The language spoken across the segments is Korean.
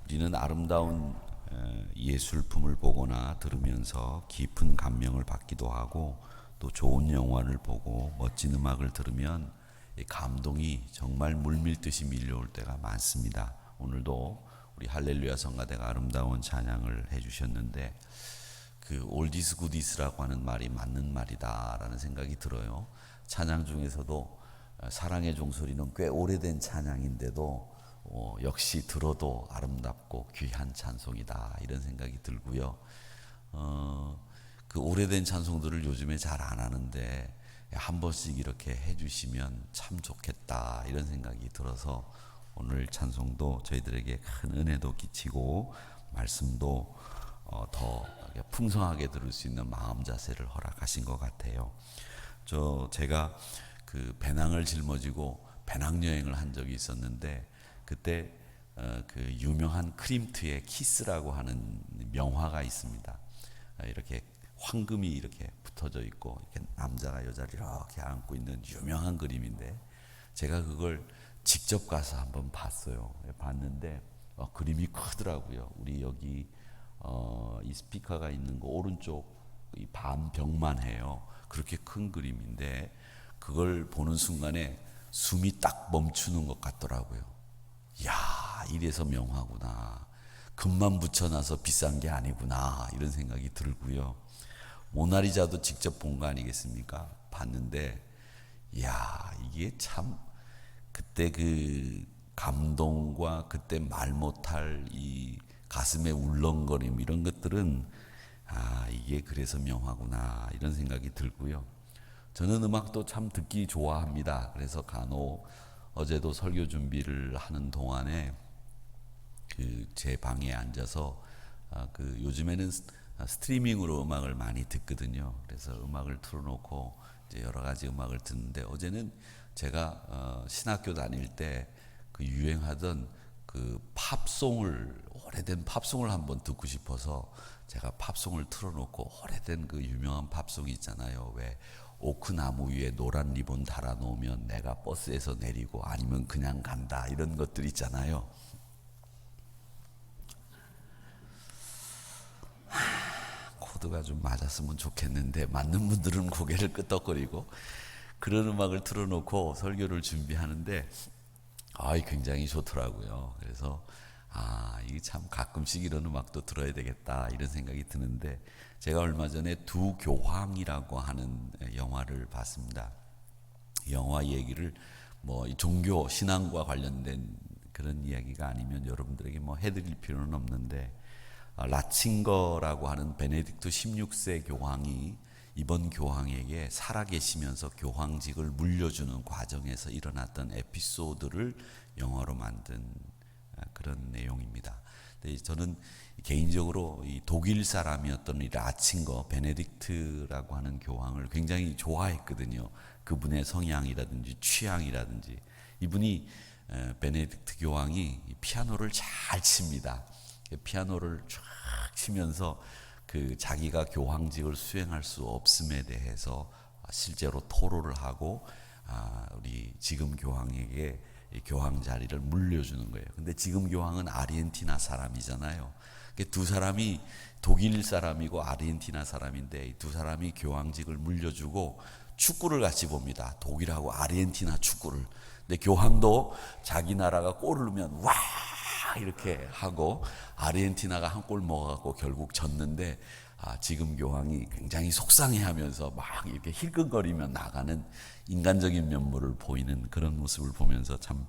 우리는 아름다운 예술품을 보거나 들으면서 깊은 감명을 받기도 하고, 또 좋은 영화를 보고 멋진 음악을 들으면 이 감동이 정말 물밀듯이 밀려올 때가 많습니다. 오늘도 우리 할렐루야 성가대가 아름다운 찬양을 해주셨는데, 그 올디스 구디스라고 하는 말이 맞는 말이다라는 생각이 들어요. 찬양 중에서도 사랑의 종소리는 꽤 오래된 찬양인데도 역시 들어도 아름답고 귀한 찬송이다, 이런 생각이 들고요. 그 오래된 찬송들을 요즘에 잘 안 하는데 한 번씩 이렇게 해주시면 참 좋겠다, 이런 생각이 들어서 오늘 찬송도 저희들에게 큰 은혜도 끼치고 말씀도 더 풍성하게 들을 수 있는 마음 자세를 허락하신 것 같아요. 제가 그 배낭을 짊어지고 배낭여행을 한 적이 있었는데, 그때 그 유명한 크림트의 키스라고 하는 명화가 있습니다. 이렇게 황금이 이렇게 붙어져 있고 이렇게 남자가 여자를 이렇게 안고 있는 유명한 그림인데, 제가 그걸 직접 가서 한번 봤어요. 봤는데 그림이 크더라고요. 우리 여기 이 스피커가 있는 거 오른쪽 이 반벽만 해요. 그렇게 큰 그림인데 그걸 보는 순간에 숨이 딱 멈추는 것 같더라고요. 야, 이래서 명화구나. 금만 붙여놔서 비싼 게 아니구나, 이런 생각이 들고요. 모나리자도 직접 본 거 아니겠습니까? 봤는데 야, 이게 참 그때 그 감동과 그때 말 못할 이 가슴의 울렁거림, 이런 것들은 이게 그래서 명화구나, 이런 생각이 들고요. 저는 음악도 참 듣기 좋아합니다. 그래서 간혹 어제도 설교 준비를 하는 동안에 그 제 방에 앉아서 그 요즘에는 스트리밍으로 음악을 많이 듣거든요. 그래서 음악을 틀어놓고 이제 여러 가지 음악을 듣는데, 어제는 제가 신학교 다닐 때 그 유행하던 그 팝송을, 오래된 팝송을 한번 듣고 싶어서 제가 팝송을 틀어놓고, 오래된 그 유명한 팝송이 있잖아요. 왜 오크나무 위에 노란 리본 달아놓으면 내가 버스에서 내리고 아니면 그냥 간다, 이런 것들 있잖아요. 코드가 좀 맞았으면 좋겠는데 맞는 분들은 고개를 끄덕거리고, 그런 음악을 틀어놓고 설교를 준비하는데 굉장히 좋더라고요. 그래서 이게 참 가끔씩 이런 음악도 들어야 되겠다, 이런 생각이 드는데, 제가 얼마 전에 두 교황이라고 하는 영화를 봤습니다. 영화 얘기를 뭐 종교 신앙과 관련된 그런 이야기가 아니면 여러분들에게 뭐 해드릴 필요는 없는데, 라칭거라고 하는 베네딕토 16세 교황이 이번 교황에게 살아계시면서 교황직을 물려주는 과정에서 일어났던 에피소드를 영화로 만든 그런 내용입니다. 근데 저는 개인적으로 이 독일 사람이었던 이 라칭거 베네딕트라고 하는 교황을 굉장히 좋아했거든요. 그분의 성향이라든지 취향이라든지. 이분이 베네딕트 교황이 피아노를 잘 칩니다. 피아노를 쫙 치면서 그 자기가 교황직을 수행할 수 없음에 대해서 실제로 토로를 하고 우리 지금 교황에게 이 교황 자리를 물려주는 거예요. 근데 지금 교황은 아르헨티나 사람이잖아요. 두 사람이 독일 사람이고 아르헨티나 사람인데, 이 두 사람이 교황직을 물려주고 축구를 같이 봅니다. 독일하고 아르헨티나 축구를. 근데 교황도 자기 나라가 골을 넣으면 와 이렇게 하고, 아르헨티나가 한 골 먹어갖고 결국 졌는데 지금 교황이 굉장히 속상해하면서 막 이렇게 힐끔거리며 나가는 인간적인 면모를 보이는 그런 모습을 보면서 참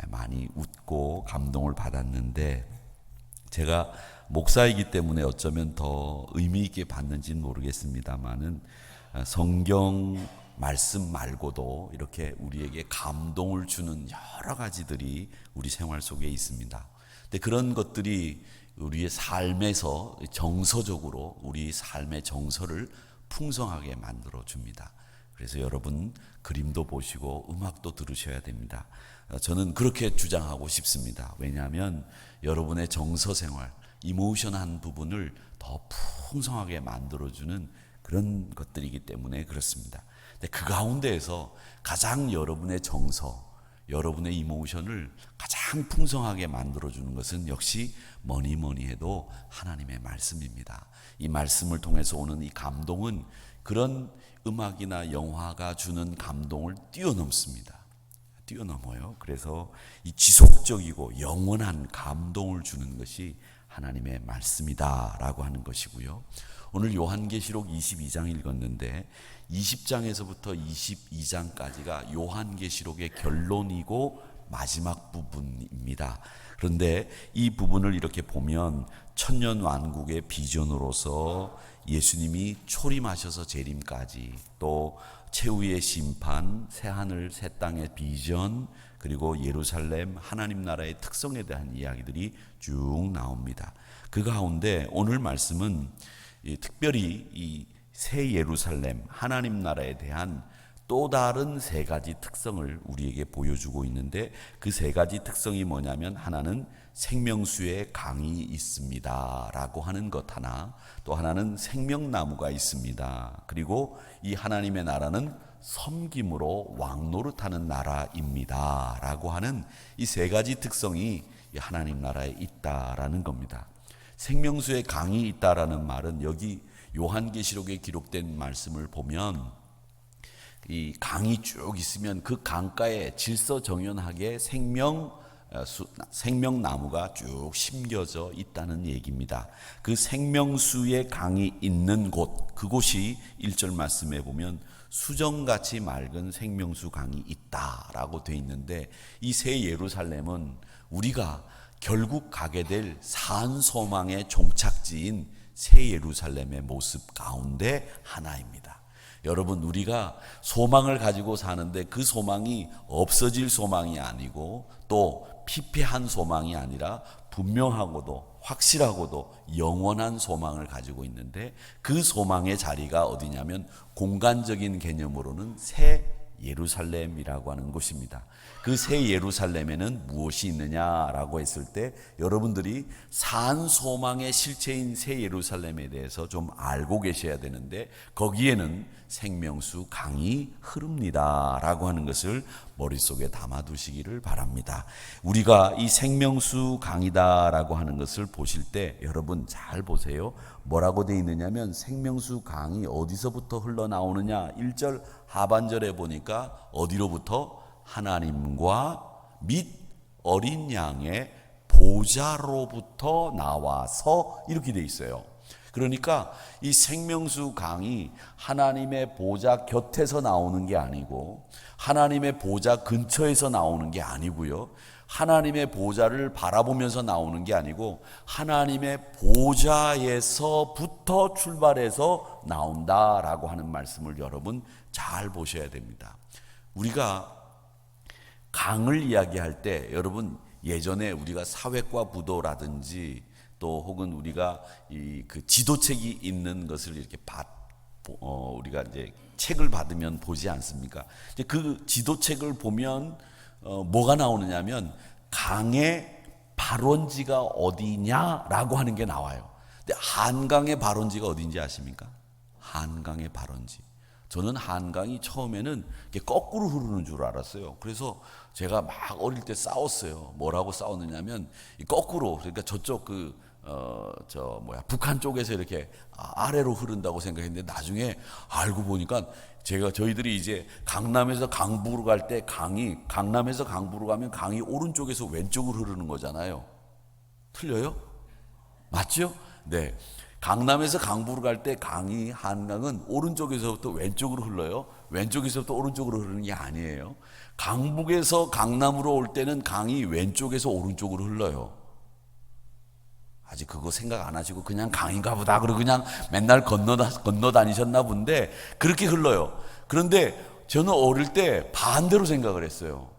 많이 웃고 감동을 받았는데, 제가 목사이기 때문에 어쩌면 더 의미 있게 봤는지는 모르겠습니다만은, 성경 말씀 말고도 이렇게 우리에게 감동을 주는 여러 가지들이 우리 생활 속에 있습니다. 근데 그런 것들이 우리의 삶에서 정서적으로 우리 삶의 정서를 풍성하게 만들어 줍니다. 그래서 여러분 그림도 보시고 음악도 들으셔야 됩니다. 저는 그렇게 주장하고 싶습니다. 왜냐하면 여러분의 정서 생활, 이모션한 부분을 더 풍성하게 만들어주는 그런 것들이기 때문에 그렇습니다. 근데 그 가운데에서 가장 여러분의 정서, 여러분의 이모션을 가장 가장 풍성하게 만들어주는 것은 역시 뭐니 해도 하나님의 말씀입니다. 이 말씀을 통해서 오는 이 감동은 그런 음악이나 영화가 주는 감동을 뛰어넘습니다. 뛰어넘어요. 그래서 이 지속적이고 영원한 감동을 주는 것이 하나님의 말씀이다라고 하는 것이고요. 오늘 요한계시록 22장 읽었는데 20장에서부터 22장까지가 요한계시록의 결론이고 마지막 부분입니다. 그런데 이 부분을 이렇게 보면 천년왕국의 비전으로서 예수님이 초림하셔서 재림까지, 또 최후의 심판, 새하늘 새 땅의 비전, 그리고 예루살렘 하나님 나라의 특성에 대한 이야기들이 쭉 나옵니다. 그 가운데 오늘 말씀은 특별히 이 새 예루살렘 하나님 나라에 대한 또 다른 세 가지 특성을 우리에게 보여주고 있는데, 그 세 가지 특성이 뭐냐면, 하나는 생명수의 강이 있습니다 라고 하는 것 하나, 또 하나는 생명나무가 있습니다, 그리고 이 하나님의 나라는 섬김으로 왕노릇하는 나라입니다 라고 하는 이 세 가지 특성이 하나님 나라에 있다라는 겁니다. 생명수의 강이 있다라는 말은 여기 요한계시록에 기록된 말씀을 보면 이 강이 쭉 있으면 그 강가에 질서정연하게 생명나무가 쭉 심겨져 있다는 얘기입니다. 그 생명수의 강이 있는 곳, 그곳이 1절 말씀에 보면 수정같이 맑은 생명수 강이 있다라고 돼 있는데, 이 새 예루살렘은 우리가 결국 가게 될 산소망의 종착지인 새 예루살렘의 모습 가운데 하나입니다. 여러분, 우리가 소망을 가지고 사는데 그 소망이 없어질 소망이 아니고 또 피폐한 소망이 아니라 분명하고도 확실하고도 영원한 소망을 가지고 있는데, 그 소망의 자리가 어디냐면 공간적인 개념으로는 새 예루살렘이라고 하는 곳입니다. 그 새 예루살렘에는 무엇이 있느냐라고 했을 때 여러분들이 산 소망의 실체인 새 예루살렘에 대해서 좀 알고 계셔야 되는데, 거기에는 생명수 강이 흐릅니다 라고 하는 것을 머릿속에 담아두시기를 바랍니다. 우리가 이 생명수 강이다 라고 하는 것을 보실 때 여러분 잘 보세요. 뭐라고 되어 있느냐면, 생명수 강이 어디서부터 흘러나오느냐, 1절 하반절에 보니까 어디로부터? 하나님과 및 어린 양의 보좌로부터 나와서, 이렇게 되어 있어요. 그러니까 이 생명수 강이 하나님의 보좌 곁에서 나오는 게 아니고, 하나님의 보좌 근처에서 나오는 게 아니고요, 하나님의 보좌를 바라보면서 나오는 게 아니고 하나님의 보좌에서부터 출발해서 나온다라고 하는 말씀을 여러분 잘 보셔야 됩니다. 우리가 강을 이야기할 때 여러분, 예전에 우리가 사회과 부도라든지 또 혹은 우리가 그 지도책이 있는 것을 이렇게 우리가 이제 책을 받으면 보지 않습니까? 이제 그 지도책을 보면 뭐가 나오느냐면 강의 발원지가 어디냐라고 하는 게 나와요. 근데 한강의 발원지가 어딘지 아십니까? 한강의 발원지. 저는 한강이 처음에는 거꾸로 흐르는 줄 알았어요. 그래서 제가 막 어릴 때 싸웠어요. 뭐라고 싸웠느냐면 거꾸로, 그러니까 저쪽 북한 쪽에서 이렇게 아래로 흐른다고 생각했는데, 나중에 알고 보니까 저희들이 이제 강남에서 강북으로 갈 때 강남에서 강북으로 가면 강이 오른쪽에서 왼쪽으로 흐르는 거잖아요. 틀려요? 맞죠? 네. 강남에서 강북으로 갈 때 한강은 오른쪽에서부터 왼쪽으로 흘러요. 왼쪽에서부터 오른쪽으로 흐르는 게 아니에요. 강북에서 강남으로 올 때는 강이 왼쪽에서 오른쪽으로 흘러요. 아직 그거 생각 안 하시고 그냥 강인가 보다 그러고 그냥 맨날 건너 다니셨나 본데, 그렇게 흘러요. 그런데 저는 어릴 때 반대로 생각을 했어요.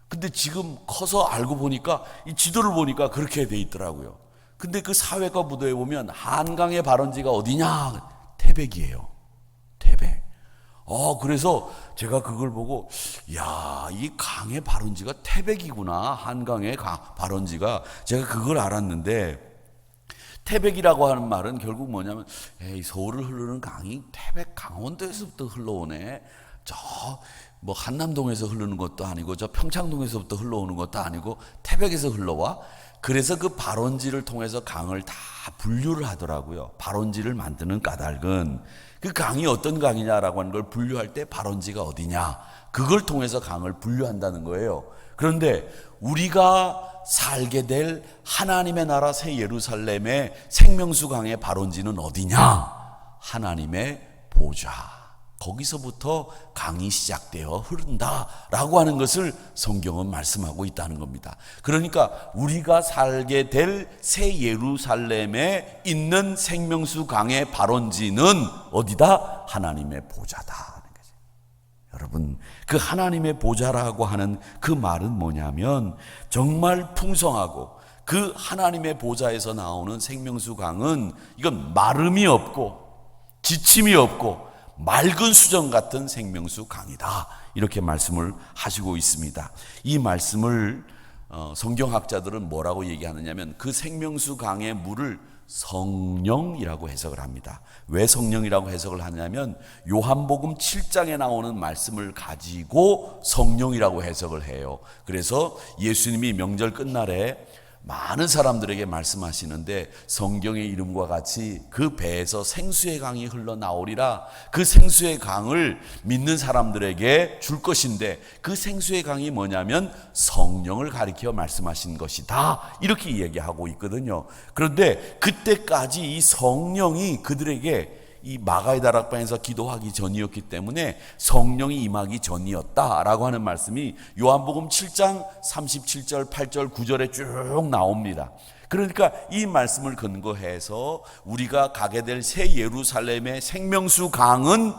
근데 지금 커서 알고 보니까, 이 지도를 보니까 그렇게 돼 있더라고요. 근데 그 사회과 부도에 보면 한강의 발원지가 어디냐? 태백이에요. 태백. 그래서 제가 그걸 보고, 이 강의 발원지가 태백이구나. 한강의 발원지가. 제가 그걸 알았는데, 태백이라고 하는 말은 결국 뭐냐면, 서울을 흐르는 강이 태백 강원도에서부터 흘러오네. 뭐 한남동에서 흐르는 것도 아니고 저 평창동에서부터 흘러오는 것도 아니고 태백에서 흘러와. 그래서 그 발원지를 통해서 강을 다 분류를 하더라고요. 발원지를 만드는 까닭은 그 강이 어떤 강이냐라고 하는 걸 분류할 때 발원지가 어디냐, 그걸 통해서 강을 분류한다는 거예요. 그런데 우리가 살게 될 하나님의 나라 새 예루살렘의 생명수 강의 발원지는 어디냐? 하나님의 보좌. 거기서부터 강이 시작되어 흐른다라고 하는 것을 성경은 말씀하고 있다는 겁니다. 그러니까 우리가 살게 될 새 예루살렘에 있는 생명수 강의 발원지는 어디다? 하나님의 보좌다. 여러분, 그 하나님의 보좌라고 하는 그 말은 뭐냐면 정말 풍성하고, 그 하나님의 보좌에서 나오는 생명수 강은 이건 마름이 없고 지침이 없고 맑은 수정 같은 생명수 강이다, 이렇게 말씀을 하시고 있습니다. 이 말씀을 성경학자들은 뭐라고 얘기하느냐면 그 생명수 강의 물을 성령이라고 해석을 합니다. 왜 성령이라고 해석을 하냐면 요한복음 7장에 나오는 말씀을 가지고 성령이라고 해석을 해요. 그래서 예수님이 명절 끝날에 많은 사람들에게 말씀하시는데 성경의 이름과 같이 그 배에서 생수의 강이 흘러나오리라, 그 생수의 강을 믿는 사람들에게 줄 것인데 그 생수의 강이 뭐냐면 성령을 가리켜 말씀하신 것이다, 이렇게 얘기하고 있거든요. 그런데 그때까지 이 성령이 그들에게 이 마가의 다락방에서 기도하기 전이었기 때문에 성령이 임하기 전이었다라고 하는 말씀이 요한복음 7장 37절, 8절, 9절에 쭉 나옵니다. 그러니까 이 말씀을 근거해서 우리가 가게 될 새 예루살렘의 생명수 강은,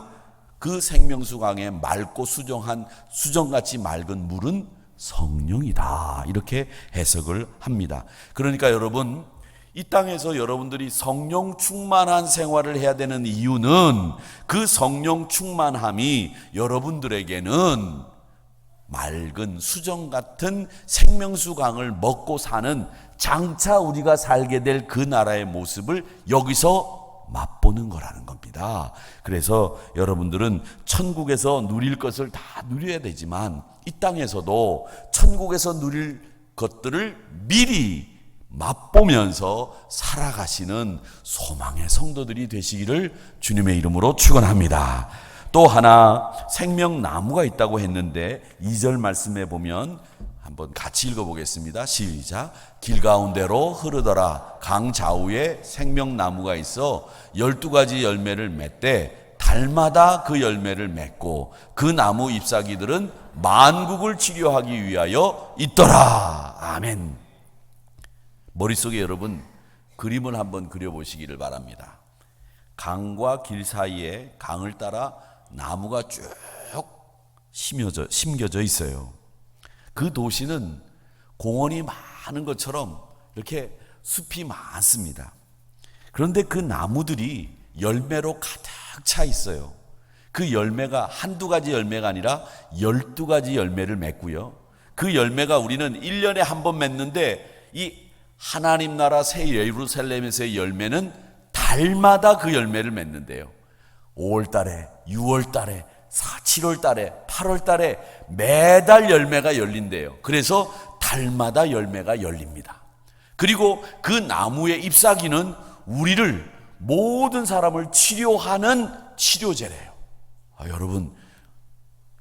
그 생명수 강의 맑고 수정한 수정같이 맑은 물은 성령이다, 이렇게 해석을 합니다. 그러니까 여러분, 이 땅에서 여러분들이 성령 충만한 생활을 해야 되는 이유는 그 성령 충만함이 여러분들에게는 맑은 수정 같은 생명수 강을 먹고 사는, 장차 우리가 살게 될 그 나라의 모습을 여기서 맛보는 거라는 겁니다. 그래서 여러분들은 천국에서 누릴 것을 다 누려야 되지만 이 땅에서도 천국에서 누릴 것들을 미리 맛보면서 살아가시는 소망의 성도들이 되시기를 주님의 이름으로 축원합니다. 또 하나 생명나무가 있다고 했는데 2절 말씀에 보면 한번 같이 읽어보겠습니다. 시작. 길 가운데로 흐르더라. 강 좌우에 생명나무가 있어 12가지 열매를 맺되 달마다 그 열매를 맺고 그 나무 잎사귀들은 만국을 치료하기 위하여 있더라. 아멘. 머릿속에 여러분 그림을 한번 그려보시기를 바랍니다. 강과 길 사이에 강을 따라 나무가 쭉 심겨져 있어요. 그 도시는 공원이 많은 것처럼 이렇게 숲이 많습니다. 그런데 그 나무들이 열매로 가득 차 있어요. 그 열매가 한두 가지 열매가 아니라 12가지 열매를 맺고요. 그 열매가 우리는 1년에 한 번 맺는데 이 하나님 나라 새 예루살렘에서의 열매는 달마다 그 열매를 맺는데요. 5월 달에, 6월 달에, 7월 달에, 8월 달에 매달 열매가 열린대요. 그래서 달마다 열매가 열립니다. 그리고 그 나무의 잎사귀는 우리를, 모든 사람을 치료하는 치료제래요. 여러분,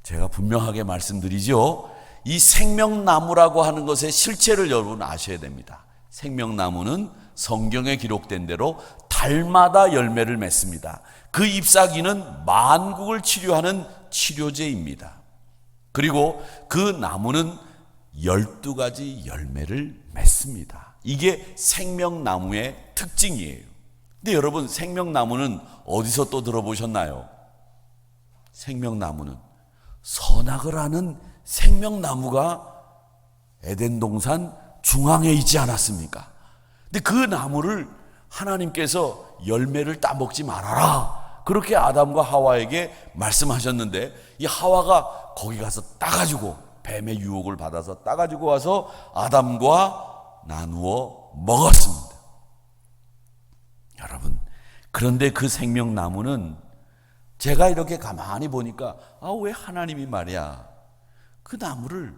제가 분명하게 말씀드리죠. 이 생명나무라고 하는 것의 실체를 여러분 아셔야 됩니다. 생명나무는 성경에 기록된 대로 달마다 열매를 맺습니다. 그 잎사귀는 만국을 치료하는 치료제입니다. 그리고 그 나무는 12가지 열매를 맺습니다. 이게 생명나무의 특징이에요. 근데 여러분, 생명나무는 어디서 또 들어보셨나요? 생명나무는 선악을 하는 생명나무가 에덴 동산 중앙에 있지 않았습니까? 근데 그 나무를 하나님께서 열매를 따먹지 말아라, 그렇게 아담과 하와에게 말씀하셨는데 이 하와가 거기 가서 따가지고, 뱀의 유혹을 받아서 따가지고 와서 아담과 나누어 먹었습니다. 여러분, 그런데 그 생명나무는 제가 이렇게 가만히 보니까 왜 하나님이 말이야 그 나무를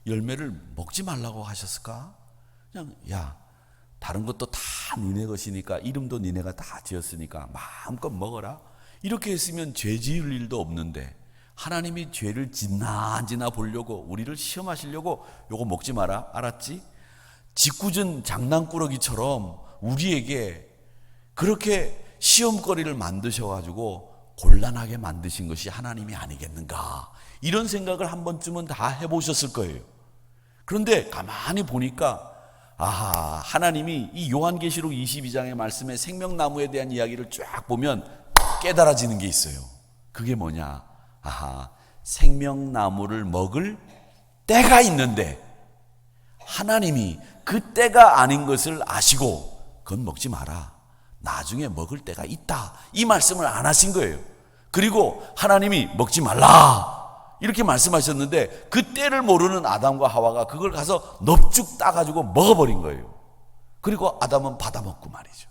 열매를 먹지 말라고 하셨을까? 그냥 야 다른 것도 다 니네 것이니까 이름도 니네가 다 지었으니까 마음껏 먹어라 이렇게 했으면 죄 지을 일도 없는데 하나님이 죄를 짓나 안 짓나 보려고 우리를 시험하시려고 요거 먹지 마라 알았지? 짓궂은 장난꾸러기처럼 우리에게 그렇게 시험거리를 만드셔가지고 곤란하게 만드신 것이 하나님이 아니겠는가 이런 생각을 한 번쯤은 다 해보셨을 거예요. 그런데 가만히 보니까 하나님이 이 요한계시록 22장의 말씀에 생명나무에 대한 이야기를 쫙 보면 깨달아지는 게 있어요. 그게 뭐냐? 생명나무를 먹을 때가 있는데 하나님이 그 때가 아닌 것을 아시고 그건 먹지 마라. 나중에 먹을 때가 있다. 이 말씀을 안 하신 거예요. 그리고 하나님이 먹지 말라 이렇게 말씀하셨는데 그 때를 모르는 아담과 하와가 그걸 가서 넙죽 따가지고 먹어버린 거예요. 그리고 아담은 받아먹고 말이죠.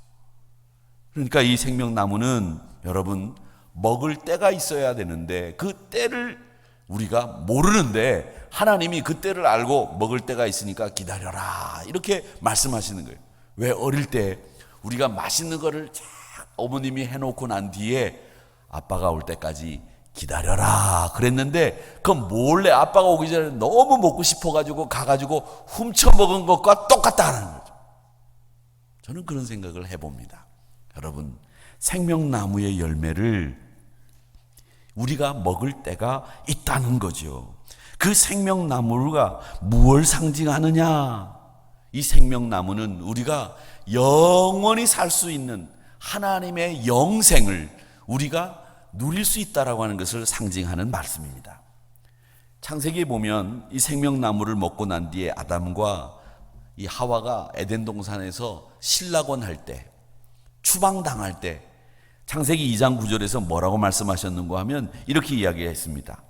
그러니까 이 생명나무는 여러분 먹을 때가 있어야 되는데 그 때를 우리가 모르는데 하나님이 그 때를 알고 먹을 때가 있으니까 기다려라 이렇게 말씀하시는 거예요. 왜 어릴 때 우리가 맛있는 거를 쫙 어머님이 해놓고 난 뒤에 아빠가 올 때까지 기다려라 그랬는데 그건 몰래 아빠가 오기 전에 너무 먹고 싶어가지고 가가지고 훔쳐 먹은 것과 똑같다는 거죠. 저는 그런 생각을 해봅니다. 여러분 생명나무의 열매를 우리가 먹을 때가 있다는 거죠. 그 생명나무가 무엇을 상징하느냐? 이 생명나무는 우리가 영원히 살 수 있는 하나님의 영생을 우리가 누릴 수 있다라고 하는 것을 상징하는 말씀입니다. 창세기에 보면 이 생명나무를 먹고 난 뒤에 아담과 이 하와가 에덴 동산에서 신락원 할 때, 추방당할 때 창세기 2장 9절에서 뭐라고 말씀하셨는가 하면 이렇게 이야기했습니다.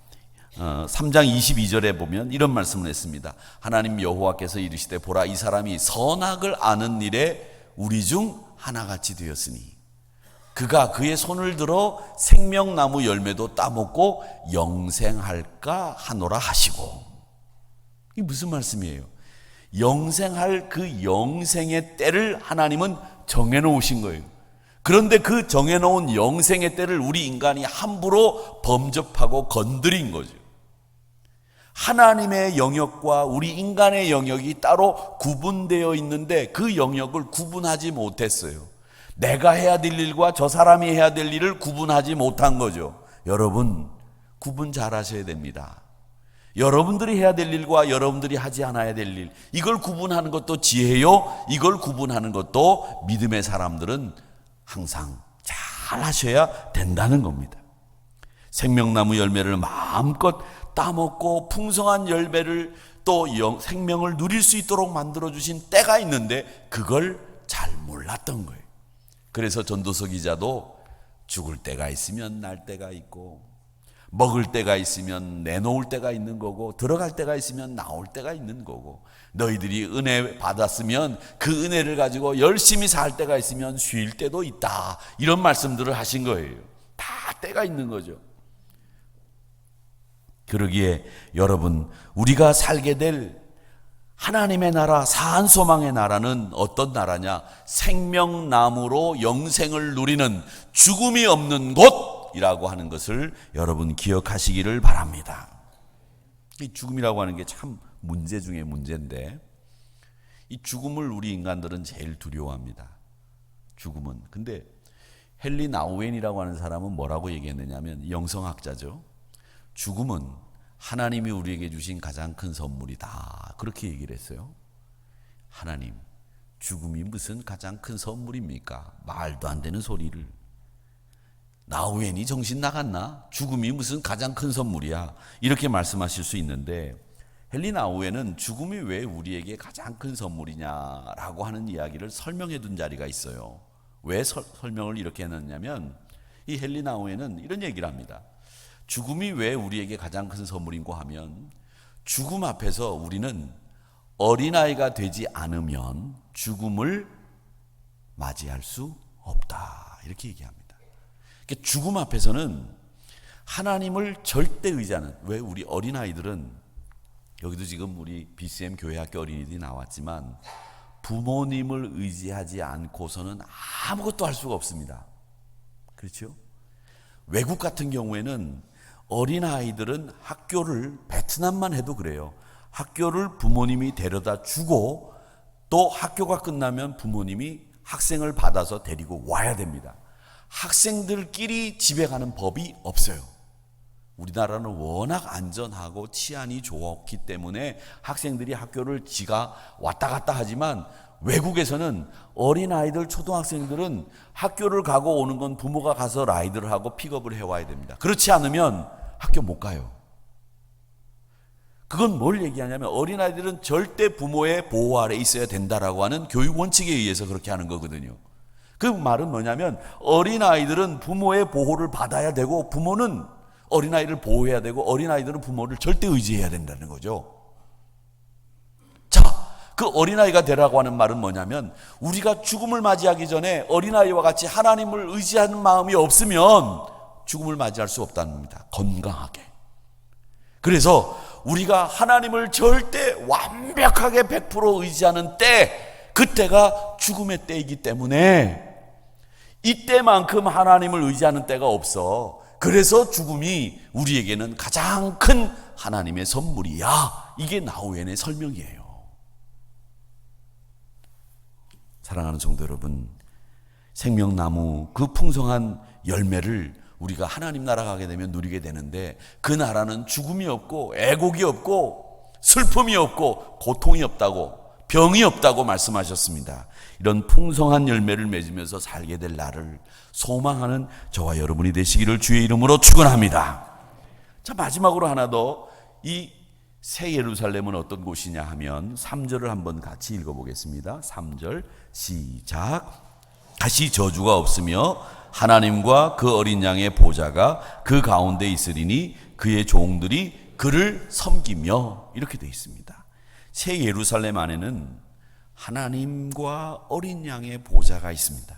3장 22절에 보면 이런 말씀을 했습니다. 하나님 여호와께서 이르시되 보라 이 사람이 선악을 아는 일에 우리 중 하나같이 되었으니 그가 그의 손을 들어 생명나무 열매도 따먹고 영생할까 하노라 하시고. 이게 무슨 말씀이에요? 영생할 그 영생의 때를 하나님은 정해놓으신 거예요. 그런데 그 정해놓은 영생의 때를 우리 인간이 함부로 범접하고 건드린 거죠. 하나님의 영역과 우리 인간의 영역이 따로 구분되어 있는데 그 영역을 구분하지 못했어요. 내가 해야 될 일과 저 사람이 해야 될 일을 구분하지 못한 거죠. 여러분 구분 잘 하셔야 됩니다. 여러분들이 해야 될 일과 여러분들이 하지 않아야 될 일, 이걸 구분하는 것도 지혜요, 이걸 구분하는 것도 믿음의 사람들은 항상 잘 하셔야 된다는 겁니다. 생명나무 열매를 마음껏 따먹고 풍성한 열매를 또 생명을 누릴 수 있도록 만들어주신 때가 있는데 그걸 잘 몰랐던 거예요. 그래서 전도서 기자도 죽을 때가 있으면 날 때가 있고 먹을 때가 있으면 내놓을 때가 있는 거고 들어갈 때가 있으면 나올 때가 있는 거고 너희들이 은혜 받았으면 그 은혜를 가지고 열심히 살 때가 있으면 쉴 때도 있다. 이런 말씀들을 하신 거예요. 다 때가 있는 거죠. 그러기에 여러분 우리가 살게 될 하나님의 나라, 사한소망의 나라는 어떤 나라냐? 생명나무로 영생을 누리는 죽음이 없는 곳이라고 하는 것을 여러분 기억하시기를 바랍니다. 이 죽음이라고 하는 게 참 문제 중에 문제인데 이 죽음을 우리 인간들은 제일 두려워합니다. 죽음은. 근데 헨리 나우엔이라고 하는 사람은 뭐라고 얘기했느냐면 영성학자죠. 죽음은 하나님이 우리에게 주신 가장 큰 선물이다. 그렇게 얘기를 했어요. 하나님, 죽음이 무슨 가장 큰 선물입니까? 말도 안 되는 소리를. 나우엔이 정신 나갔나? 죽음이 무슨 가장 큰 선물이야. 이렇게 말씀하실 수 있는데 헨리 나우엔은 죽음이 왜 우리에게 가장 큰 선물이냐라고 하는 이야기를 설명해 둔 자리가 있어요. 왜 설명을 이렇게 해놨냐면 이 헨리 나우엔은 이런 얘기를 합니다. 죽음이 왜 우리에게 가장 큰 선물인고 하면 죽음 앞에서 우리는 어린아이가 되지 않으면 죽음을 맞이할 수 없다. 이렇게 얘기합니다. 그러니까 죽음 앞에서는 하나님을 절대 의지하는, 왜 우리 어린아이들은, 여기도 지금 우리 BCM 교회학교 어린이들이 나왔지만 부모님을 의지하지 않고서는 아무것도 할 수가 없습니다. 그렇죠? 외국 같은 경우에는 어린아이들은 학교를, 베트남만 해도 그래요. 학교를 부모님이 데려다 주고 또 학교가 끝나면 부모님이 학생을 받아서 데리고 와야 됩니다. 학생들끼리 집에 가는 법이 없어요. 우리나라는 워낙 안전하고 치안이 좋기 때문에 학생들이 학교를 지가 왔다 갔다 하지만 외국에서는 어린아이들, 초등학생들은 학교를 가고 오는 건 부모가 가서 라이드를 하고 픽업을 해와야 됩니다. 그렇지 않으면 학교 못 가요. 그건 뭘 얘기하냐면 어린아이들은 절대 부모의 보호 아래 있어야 된다라고 하는 교육 원칙에 의해서 그렇게 하는 거거든요. 그 말은 뭐냐면 어린아이들은 부모의 보호를 받아야 되고 부모는 어린아이를 보호해야 되고 어린아이들은 부모를 절대 의지해야 된다는 거죠. 자, 그 어린아이가 되라고 하는 말은 뭐냐면 우리가 죽음을 맞이하기 전에 어린아이와 같이 하나님을 의지하는 마음이 없으면 죽음을 맞이할 수 없다는 겁니다. 건강하게. 그래서 우리가 하나님을 절대 완벽하게 100% 의지하는 때, 그때가 죽음의 때이기 때문에 이때만큼 하나님을 의지하는 때가 없어. 그래서 죽음이 우리에게는 가장 큰 하나님의 선물이야. 이게 나우엔의 설명이에요. 사랑하는 성도 여러분, 생명나무 그 풍성한 열매를 우리가 하나님 나라 가게 되면 누리게 되는데, 그 나라는 죽음이 없고 애곡이 없고 슬픔이 없고 고통이 없다고, 병이 없다고 말씀하셨습니다. 이런 풍성한 열매를 맺으면서 살게 될 날을 소망하는 저와 여러분이 되시기를 주의 이름으로 축원합니다. 자, 마지막으로 하나 더, 이 새 예루살렘은 어떤 곳이냐 하면 3절을 한번 같이 읽어보겠습니다. 3절 시작. 다시 저주가 없으며 하나님과 그 어린 양의 보좌가 그 가운데 있으리니 그의 종들이 그를 섬기며, 이렇게 되어 있습니다. 새 예루살렘 안에는 하나님과 어린 양의 보좌가 있습니다.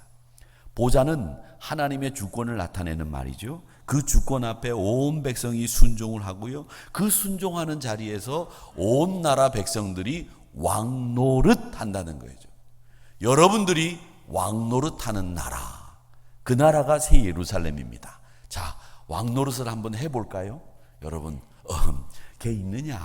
보좌는 하나님의 주권을 나타내는 말이죠. 그 주권 앞에 온 백성이 순종을 하고요, 그 순종하는 자리에서 온 나라 백성들이 왕노릇 한다는 거죠. 여러분들이 왕노릇하는 나라, 그 나라가 새 예루살렘입니다. 자, 왕노릇을 한번 해볼까요? 여러분, 걔 있느냐?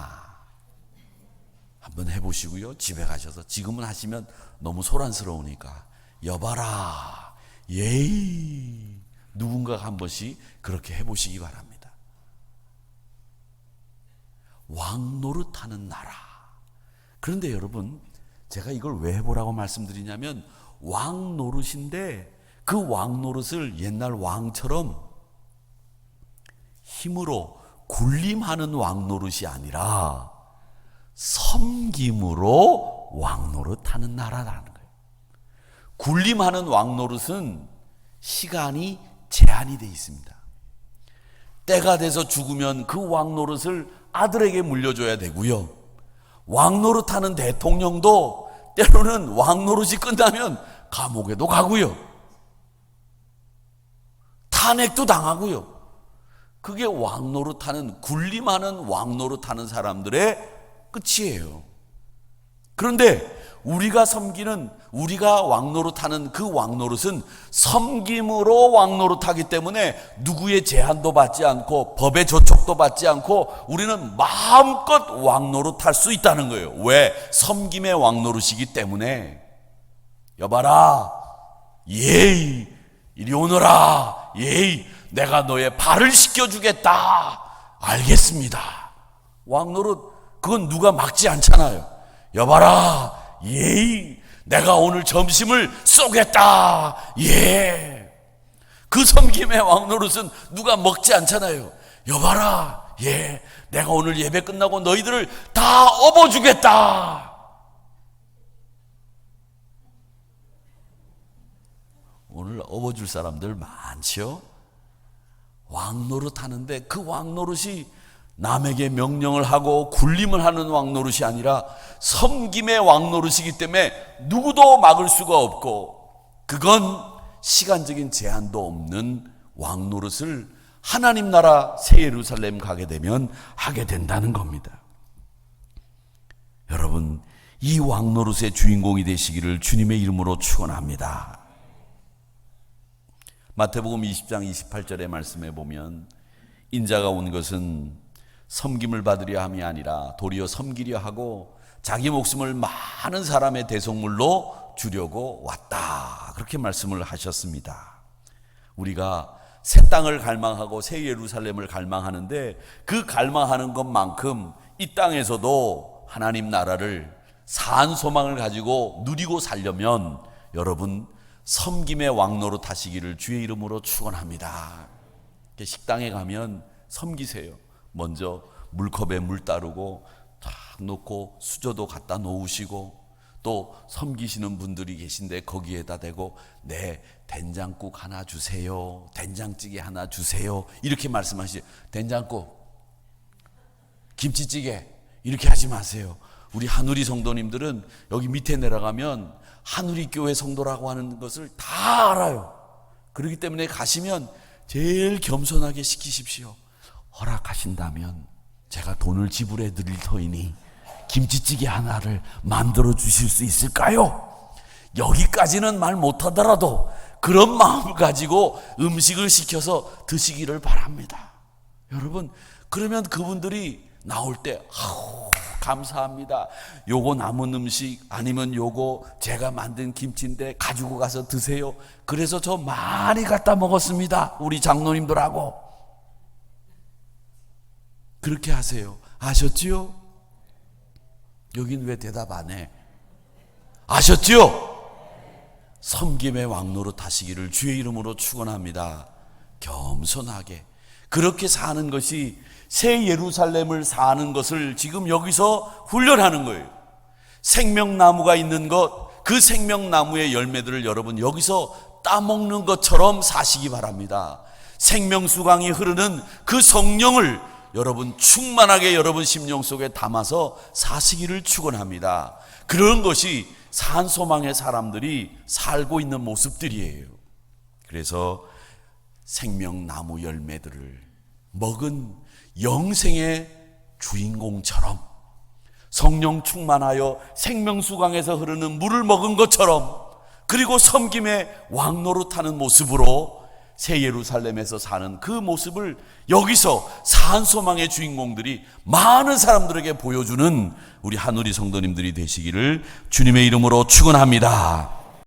한번 해보시고요, 집에 가셔서, 지금은 하시면 너무 소란스러우니까 여봐라, 예이, 누군가가 한 번씩 그렇게 해보시기 바랍니다. 왕노릇하는 나라. 그런데 여러분, 제가 이걸 왜 해보라고 말씀드리냐면, 왕노릇인데 그 왕노릇을 옛날 왕처럼 힘으로 군림하는 왕노릇이 아니라 섬김으로 왕노릇하는 나라라는 거예요. 군림하는 왕노릇은 시간이 제한이 되어 있습니다. 때가 돼서 죽으면 그 왕노릇을 아들에게 물려줘야 되고요, 왕노릇하는 대통령도 때로는 왕노릇이 끝나면 감옥에도 가고요, 탄핵도 당하고요. 그게 왕노릇하는, 군림하는 왕노릇하는 사람들의 끝이에요. 그런데 우리가 섬기는, 우리가 왕노릇하는 그 왕노릇은 섬김으로 왕노릇하기 때문에 누구의 제한도 받지 않고 법의 저촉도 받지 않고 우리는 마음껏 왕노릇할 수 있다는 거예요. 왜? 섬김의 왕노릇이기 때문에. 여봐라, 예이, 이리 오너라, 예이, 내가 너의 발을 씻겨주겠다. 알겠습니다. 왕노릇, 그건 누가 막지 않잖아요. 여봐라, 예이, 내가 오늘 점심을 쏘겠다. 예. 그 섬김의 왕노릇은 누가 먹지 않잖아요. 여봐라, 예, 내가 오늘 예배 끝나고 너희들을 다 업어주겠다. 오늘 업어줄 사람들 많죠? 왕노릇 하는데 그 왕노릇이 남에게 명령을 하고 군림을 하는 왕노릇이 아니라 섬김의 왕노릇이기 때문에 누구도 막을 수가 없고, 그건 시간적인 제한도 없는 왕노릇을 하나님 나라 새 예루살렘 가게 되면 하게 된다는 겁니다. 여러분, 이 왕노릇의 주인공이 되시기를 주님의 이름으로 축원합니다. 마태복음 20장 28절의 말씀에 보면 인자가 온 것은 섬김을 받으려 함이 아니라 도리어 섬기려 하고 자기 목숨을 많은 사람의 대속물로 주려고 왔다. 그렇게 말씀을 하셨습니다. 우리가 새 땅을 갈망하고 새 예루살렘을 갈망하는데 그 갈망하는 것만큼 이 땅에서도 하나님 나라를 산 소망을 가지고 누리고 살려면 여러분 섬김의 왕노릇 하시기를 주의 이름으로 축원합니다. 식당에 가면 섬기세요. 먼저 물컵에 물 따르고 탁 놓고 수저도 갖다 놓으시고 또 섬기시는 분들이 계신데 거기에다 대고 네 된장국 하나 주세요, 된장찌개 하나 주세요 이렇게 말씀하시죠. 된장국, 김치찌개 이렇게 하지 마세요. 우리 한우리 성도님들은 여기 밑에 내려가면 한우리 교회 성도라고 하는 것을 다 알아요. 그렇기 때문에 가시면 제일 겸손하게 시키십시오. 허락하신다면 제가 돈을 지불해 드릴 터이니 김치찌개 하나를 만들어 주실 수 있을까요? 여기까지는 말 못하더라도 그런 마음을 가지고 음식을 시켜서 드시기를 바랍니다. 여러분, 그러면 그분들이 나올 때 감사합니다. 요거 남은 음식 아니면 요거 제가 만든 김치인데 가지고 가서 드세요. 그래서 저 많이 갖다 먹었습니다. 우리 장로님들하고. 그렇게 하세요. 아셨지요? 여긴 왜 대답 안 해? 아셨지요? 섬김의 왕노릇 하시기를 주의 이름으로 축원합니다. 겸손하게 그렇게 사는 것이 새 예루살렘을 사는 것을 지금 여기서 훈련하는 거예요. 생명나무가 있는 것, 그 생명나무의 열매들을 여러분 여기서 따먹는 것처럼 사시기 바랍니다. 생명수강이 흐르는 그 성령을 여러분 충만하게 여러분 심령 속에 담아서 사시기를 축원합니다. 그런 것이 산소망의 사람들이 살고 있는 모습들이에요. 그래서 생명나무 열매들을 먹은 영생의 주인공처럼 성령 충만하여 생명수강에서 흐르는 물을 먹은 것처럼 그리고 섬김의 왕노릇하는 모습으로 새 예루살렘에서 사는 그 모습을 여기서 산소망의 주인공들이 많은 사람들에게 보여주는 우리 한우리 성도님들이 되시기를 주님의 이름으로 축원합니다.